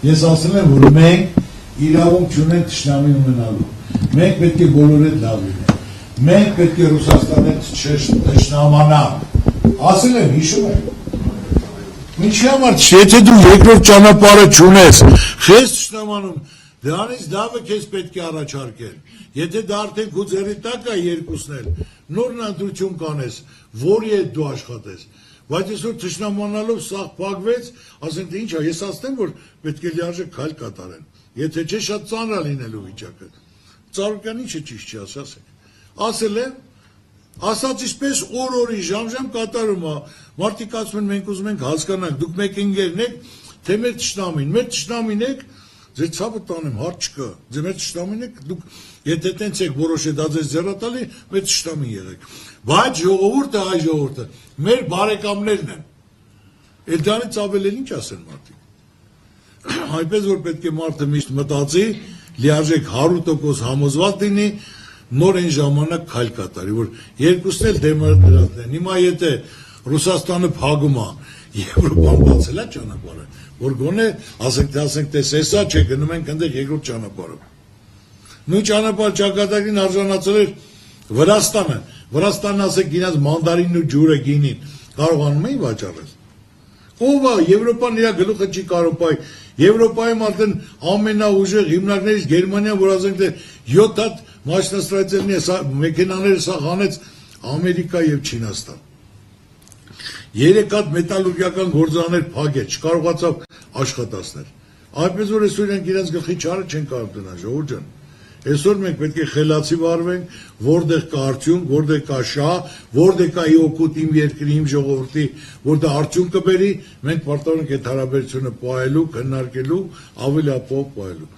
Ես ասել եմ, որ մենք իրավունք չունենք թշնամի ունենալու։ Մենք պետք է բոլոր հետ լավ լինենք։ Մենք պետք է Ռուսաստանի թշնամանանք։ Ասել եմ, հիշում եք։ Ինչի համար, եթե դու երկրորդ ճանապարհը չունես, խես թշնամանում, դրանից լավը քեզ պետք է առաջարկել։ Եթե դա արդեն քո ձեռի տակ է երկուսն էլ, նոր ընտրություն կանես, որի հետ դու աշխատես։ Բայց այսօր թշնամանալով սաղ փակվեց, ասենք թե ինչ է, ես ասեմ, որ պետք է լիարժեք քայլ կատարեն։ Եթե չէ, շատ ծանր է լինելու վիճակը։ Ծառուկյան ինչը ճիշտ չի ասեք։ Ասել եմ, ասածից պես օր-օրի ժամ-ժամ կատարում է։ Մարդիկ ասում են, մենք ուզում ենք հասկանանք, դուք մեկ ընկերն եք, թե մեր թշնամին եք, ձեր ցավը տանեմ, հարց չկա։ Ձեր մեր թշնամին եք, դուք եթե տենց եք որոշել դա ձեզ ձեռատալի, մեր թշնամին եղեք։ Բայց ժողովուրդը, այ ժողովուրդը, մեր բարեկամներն են։ Այդ դրանից ավել էլ ինչ ասեն մարդիկ։ Այնպես որ պետք է մարդը միշտ մտածի, լիարժեք 100% համոզված լինի, նոր այն ժամանակ քայլ կատարի, որ երկուսն էլ դեմը դրանն են։ Հիմա եթե Ռուսաստանը փակում է, Եվրոպան բացել է ճանապարհը, որ գոնե ասենք թե սեսա չէ գնում ենք այնտեղ երկրորդ ճանապարհով։ Նույն ճանապարհ ճակատագրին արժանացել էր Վրաստանը ասեք իրաց մանդարինն ու ջուրը գինին կարողանում էին վաճառել։ Ով է Եվրոպան իր գլուխը չի կարող բայ Եվրոպայում արդեն ամենաուժեղ հիմնարկներից Գերմանիան, որ ասենք թե 7 հատ մաշինաստրոյցերնի մեքենաները սա հանեց Ամերիկա եւ Չինաստան։ 3 հատ մետալուրգիական գործարաններ փակեց, չկարողացավ աշխատացնել։ Այնպես որ այսօր իրենք իրենց գլխի չարը չեն կարող դնել, ժողովուրդ ջան։ Այսօր մենք պետք է խելացի վարվենք, որտեղ կա արդյունք, որտեղ կա շահ, որտեղ կա օգուտ իմ երկրի, իմ ժողովրդի, որ դա արդյունք կբերի, մենք պարտավոր ենք այդ հարաբերությունը պահելու, քննարկելու, ավելի ապահով պահելու։